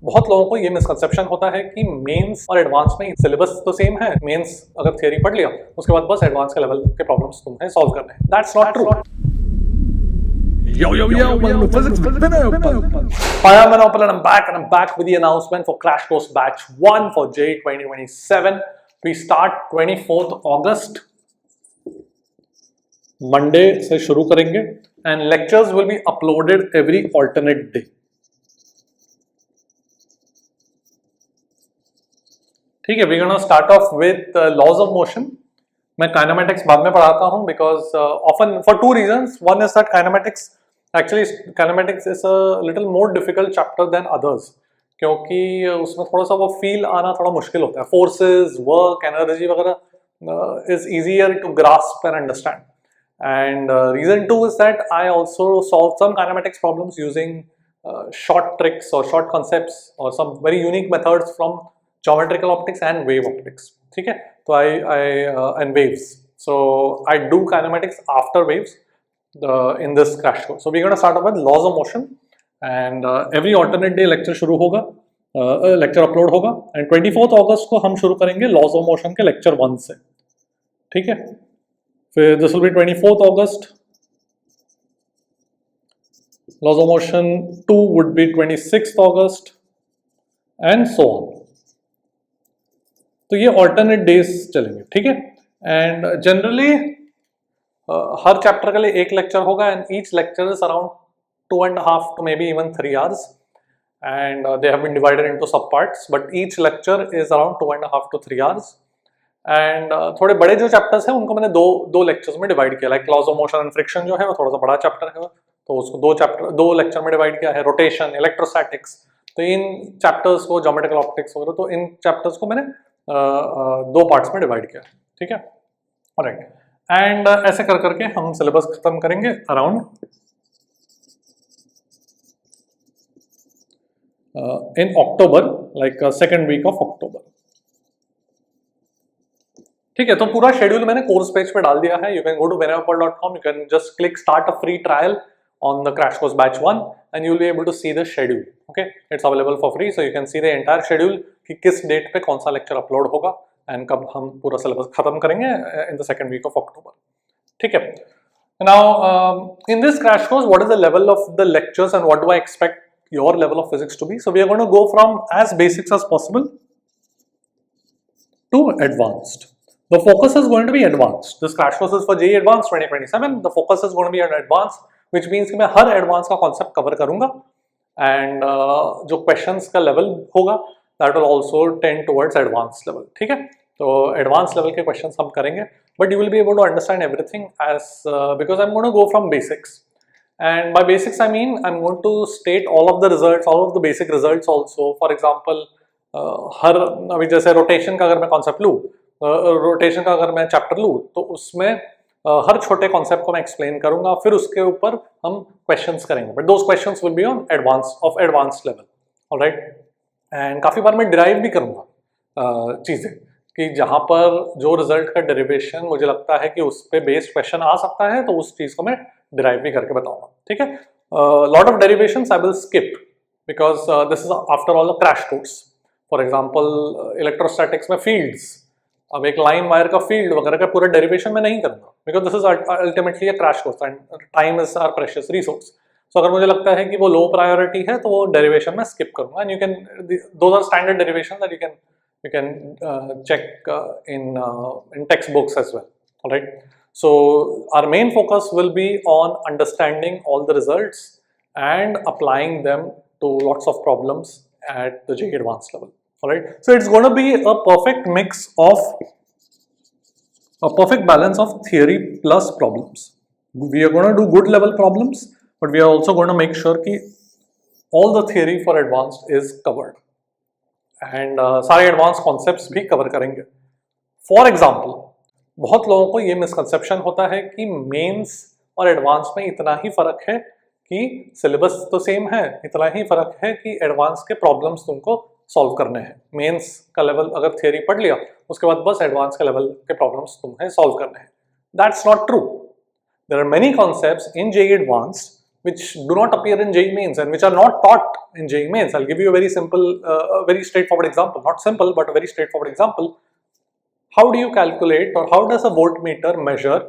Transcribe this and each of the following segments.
बहुत लोगों को ये मिसकंसेप्शन होता है कि मेंस और एडवांस में सिलेबस तो सेम है। मेंस अगर थियरी पढ़ लिया उसके बाद बस एडवांस के लेवल के प्रॉब्लम्स तुम्हें सॉल्व करने हैं। That's not true. Yo, welcome to Physics with Vinay Uppal. Hi, I'm Manopal and I'm back with the announcement for Crash Course Batch 1 for JEE 2027. We start 24th August. Monday से शुरू करेंगे and lectures will be uploaded every alternate day. ठीक है, we're gonna start off with laws of motion. मैं kinematics बाद में पढ़ाता हूँ because often for two reasons. One is that kinematics is a little more difficult chapter than others क्योंकि उसमें थोड़ा सा वो फील आना थोड़ा मुश्किल होता है. Forces, work, energy वगैरह is easier to grasp and understand. And reason two is that I also solved some kinematics problems using short tricks or short concepts or some very unique methods from geometrical optics and wave optics. ठीक है, तो and waves. So I do kinematics after waves in this crash course. So we're going to start off with laws of motion and every alternate day lecture शुरू होगा, lecture upload होगा and 24th August को हम शुरू करेंगे laws of motion के lecture 1 से. ठीक है, फिर this will be 24th August. Laws of motion 2 would be 26th August and so on. तो ये alternate days चलेंगे. ठीक है, and generally हर चैप्टर के लिए एक लेक्चर होगा and each lecture is around 2.5 to maybe even 3 hours and they have been divided into sub parts but each lecture is around 2.5 to 3 hours and थोड़े बड़े जो चैप्टर्स हैं उनको मैंने दो लेक्चर्स में डिवाइड किया. Like laws of motion and friction जो है वो थोड़ा सा बड़ा चैप्टर है तो उसको दो लेक्चर में डिवाइड किया है. रोटेशन, इलेक्ट्रोस्टैटिक्स, तो इन चैप्टर्स को ज्योमेट्रिकल ऑप्टिक्स वगैरह, तो इन चैप्टर्स को मैंने दो पार्ट्स में डिवाइड किया. ठीक है, ऑलराइट. एंड ऐसे कर करके हम सिलेबस खत्म करेंगे around in October, like second week of October. ठीक है, तो पूरा शेड्यूल मैंने कोर्स पेज पे डाल दिया है. You can go to vinayuppal.com, you can just click start a free trial on the crash course batch 1 and you will be able to see the schedule. Okay, it's available for free, so you can see the entire schedule कि किस date पे कौन सा lecture upload होगा and कब हम पूरा syllabus खत्म करेंगे in the second week of October. ठीक है, now in this crash course what is the level of the lectures and what do I expect your level of physics to be? So we are going to go from as basics as possible to advanced. The focus is going to be advanced. This crash course is for JEE Advanced 2027. The focus is going to be on advanced, which means कि मैं हर advanced का concept cover करूँगा and जो questions का level होगा that will also tend towards advanced level. ठीक है, तो advanced level के questions हम करेंगे, but you will be able to understand everything as because I'm going to go from basics. And by basics I mean I'm going to state all of the results, all of the basic results also. For example, हर अभी जैसे rotation का अगर मैं concept लूँ, rotation का अगर मैं chapter लूँ तो उसमें हर छोटे कॉन्सेप्ट को मैं एक्सप्लेन करूँगा, फिर उसके ऊपर हम क्वेश्चंस करेंगे. But those questions will be on advance level. Alright, and काफ़ी बार मैं डिराइव भी करूँगा चीज़ें कि जहाँ पर जो रिजल्ट का डेरिवेशन मुझे लगता है कि उस पर बेस्ड क्वेश्चन आ सकता है तो उस चीज़ को मैं डिराइव भी करके बताऊँगा. ठीक है, lot of derivations I will skip because this is after all a crash course. For example electrostatics में फील्ड्स, अब एक लाइन वायर का फील्ड वगैरह का पूरा डेरिवेशन मैं नहीं करूँगा because this is ultimately a crash course and time is our precious resource. So अगर मुझे लगता है कि वो लो प्रायोरिटी है तो वो डेरिवेशन में स्किप करूँगा. And you can, those are standard derivation that you can check in textbooks as well. All right, so our main focus will be on understanding all the results and applying them to lots of problems at the JEE Advanced level. All right, so it's going to be a perfect mix of a perfect balance of theory plus problems. We are going to do good level problems, but we are also going to make sure that all the theory for advanced is covered. And सारे advance concepts भी cover करेंगे. For example, बहुत लोगों को ये misconception होता है कि मेंस और एडवांस में इतना ही फर्क है कि सिलेबस तो सेम है, इतना ही फर्क है कि एडवांस के प्रॉब्लम्स तुमको सॉल्व करने हैं. मेंस का लेवल अगर थियरी पढ़ लिया उसके बाद बस एडवांस के लेवल के प्रॉब्लम्स तुम्हें सॉल्व करने हैं. That's not true. There are many concepts in JEE Advanced which do not appear in JEE Mains and which are not taught in JEE Mains. I'll give you a very simple, very straightforward example. Not simple, but a very straightforward example. How do you calculate, or how does a voltmeter measure,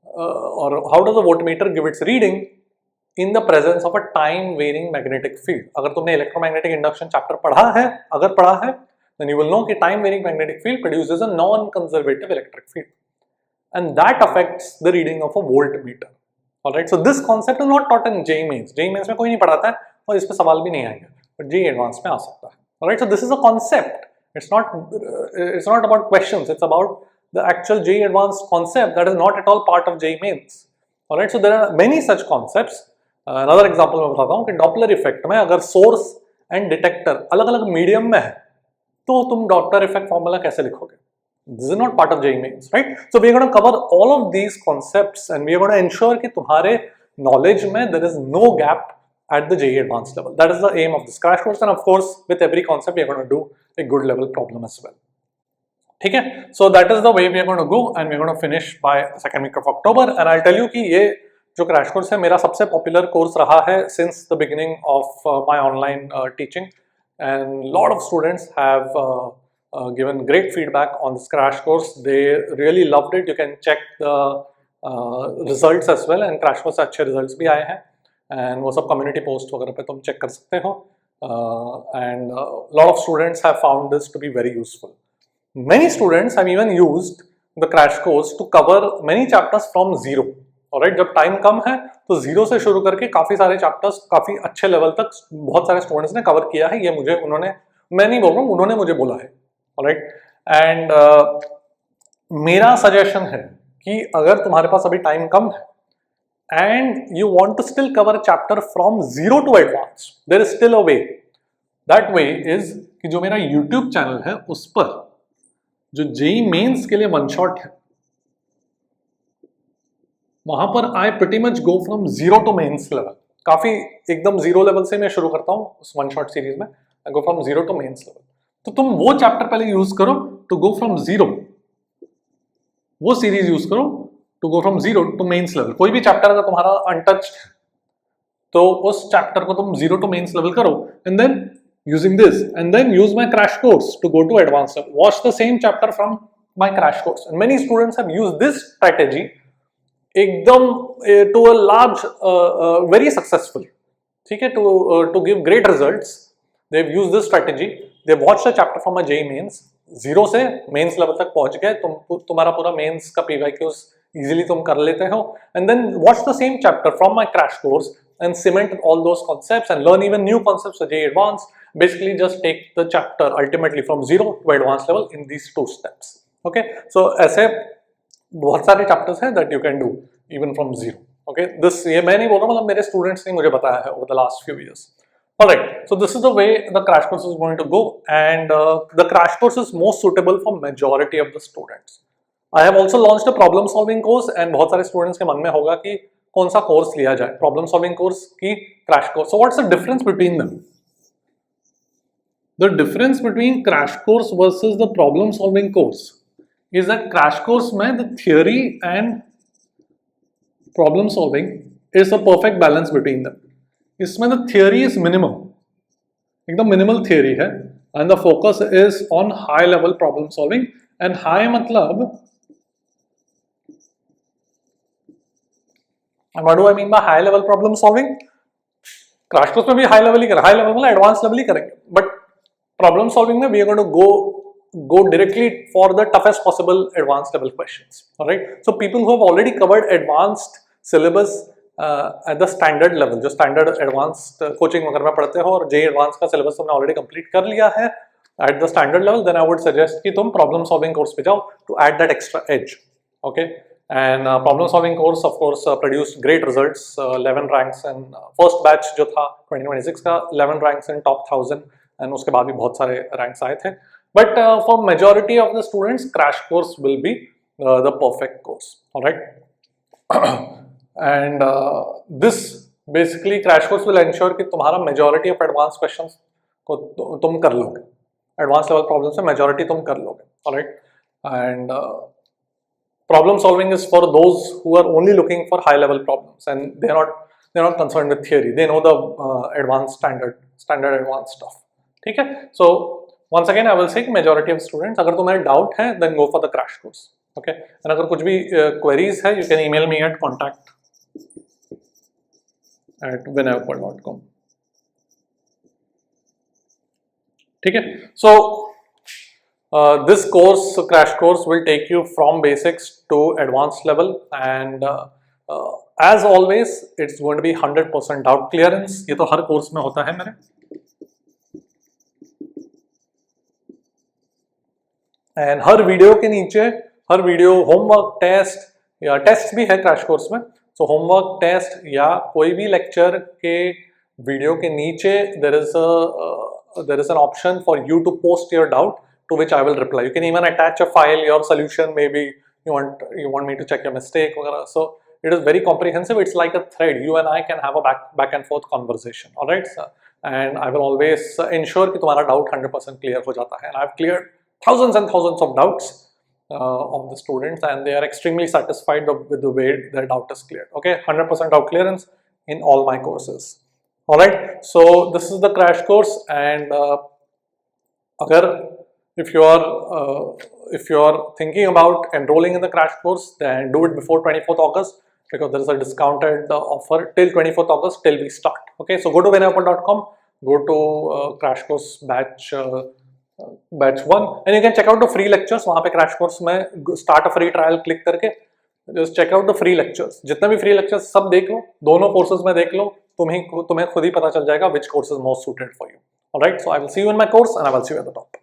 or how does a voltmeter give its reading in the presence of a time varying magnetic field? अगर तुमने electromagnetic induction chapter पढ़ा है, अगर पढ़ा है, then you will know कि time varying magnetic field produces a non-conservative electric field, and that affects the reading of a voltmeter. Alright, so this concept is not taught in JEE Mains. JEE Mains में कोई नहीं पढ़ाता है और इस पे सवाल भी नहीं आएंगे, but JEE Advanced में आ सकता है. Alright, so this is a concept. It's not about questions. It's about the actual JEE Advanced concept that is not at all part of JEE Mains. Alright, so there are many such concepts. Another example मैं बताता हूँ कि Doppler effect में अगर source and detector अलग-अलग medium में है, तो तुम Doppler effect formula कैसे लिखोगे? This is not part of JEE Mains, right? So we are going to cover all of these concepts and we are going to ensure कि तुम्हारे knowledge में there is no gap at the JEE Advanced level. That is the aim of this crash course, and of course with every concept we are going to do a good level problem as well. ठीक है? So that is the way we are going to go and we are going to finish by the second week of October. And I'll tell you कि ये जो crash course है मेरा सबसे popular course रहा है since the beginning of my online teaching, and lot of students have given great feedback on this crash course. They really loved it. You can check the results as well, and crash course से अच्छे results भी आए हैं, and वो सब community post वगैरह पे तुम check कर सकते हो. And a lot of students have found this to be very useful. Many students have even used the crash course to cover many chapters from zero. Alright, जब time कम है तो zero से शुरू करके काफी सारे चैप्टर्स काफी अच्छे लेवल तक बहुत सारे स्टूडेंट्स ने कवर किया है. ये मुझे उन्होंने, मैं नहीं बोल रहा हूँ, उन्होंने मुझे बोला है. Alright, and मेरा सजेशन है कि अगर तुम्हारे पास अभी टाइम कम है and you want to still cover a chapter from zero to advanced, there is still a way. That way is कि जो मेरा YouTube चैनल है उस पर जो JEE Mains के लिए वन शॉट है, वहां पर I pretty much go from zero to mains level. काफी एकदम जीरो लेवल से मैं शुरू करता हूँ उस वन शॉट सीरीज में. I go from zero to mains level. तो तुम वो चैप्टर पहले यूज करो टू गो फ्रॉम जीरो, वो सीरीज यूज करो to go from zero to mains level. कोई भी चैप्टर अगर तुम्हारा अनटच्ड है तो उस चैप्टर को तुम जीरो टू मेंस लेवल करो, and then using this and then use my crash course to go to advance level. Watch the same chapter from my crash course, and many students have used this strategy एकदम to a large, very successful. ठीक है, to give great results. They've used this strategy. They've watched a chapter from a JEE Mains, zero से mains level तक पहुंच गए. तुम्हारा पूरा mains का PYQs easily तुम कर लेते हो, and then watch the same chapter from my crash course and cement all those concepts and learn even new concepts for JEE Advanced. Basically just take the chapter ultimately from zero to advanced level in these 2 steps. Okay, so ऐसे बहुत सारे chapters हैं that you can do even from zero. Okay, this ये मैं नहीं बोल रहा हूँ, मतलब मेरे students ने मुझे बताया है over the last few years. Alright, so this is the way the crash course is going to go, and the crash course is most suitable for majority of the students. I have also launched a problem solving course, and बहुत सारे students के मन में होगा कि कौन सा course लिया जाए, problem solving course की crash course. So what's the difference between them? The difference between crash course versus the problem solving course is that crash course में the theory and problem solving is a perfect balance between them. इसमें the theory is minimum, एकदम minimal theory है, and the focus is on high level problem solving. And high मतलब, what do I mean by high level problem solving? Crash course में भी high level ही करें, high level मतलब advance level ही करेंगे, बट प्रॉब्लम सॉल्विंग में we are going to go directly for the toughest possible advanced level questions. All right, so people who have already covered advanced syllabus at the standard level, जो standard advanced coaching वगैरह में पढ़ते हो और JEE Advanced का syllabus तुमने already complete कर लिया है at the standard level, then I would suggest कि तुम problem solving course पे जाओ to add that extra edge. Okay, and problem solving course of course produced great results, 11 ranks and first batch जो था 2026 का 11 ranks in top 1000, and उसके बाद भी बहुत सारे ranks आए थे. But for majority of the students, crash course will be the perfect course. All right. And this basically crash course will ensure कि तुम्हारा majority of advanced questions को तुम कर लोगे, advanced level problems से majority तुम कर लोगे. Alright, and problem solving is for those who are only looking for high level problems and they are not they're not concerned with theory, they know the advanced standard advanced stuff. ठीक है? So once again I will say majority of students, अगर तुम्हें doubt है then go for the crash course. Okay, and अगर कुछ भी queries है you can email me at contact@vinayupal.com. ठीक है? So this course, crash course, will take you from basics to advanced level, and as always it's going to be 100% doubt clearance. ये तो हर course में होता है मेरे. एंड हर वीडियो के नीचे, हर वीडियो होमवर्क टेस्ट या टेस्ट भी है क्रैश कोर्स में, सो होमवर्क टेस्ट या कोई भी लेक्चर के वीडियो के नीचे there is an option for you to post your doubt to which I will reply. You can even attach a file, your solution, maybe you want me to check your mistake, so it is very comprehensive. It's like a thread. You and I can have a back and forth conversation. All right, sir? And I will always ensure कि तुम्हारा doubt 100% clear हो जाता है. And I've cleared thousands and thousands of doubts of the students, and they are extremely satisfied with the way their doubt is cleared. Okay, 100% doubt clearance in all my courses. All right, so this is the crash course, and अगर if you are thinking about enrolling in the crash course, then do it before 24th August, because there is a discounted offer till 24th August till we start. Okay, so go to vinayupal.com, go to crash course batch 1, and you can check out the free lectures. वहाँ पे crash course में start a free trial click करके just check out the free lectures. जितने भी free lectures सब देख लो, दोनों courses में देख लो, तुम्हें खुद ही पता चल जाएगा which course is most suited for you. All right, so I will see you in my course, and I will see you at the top.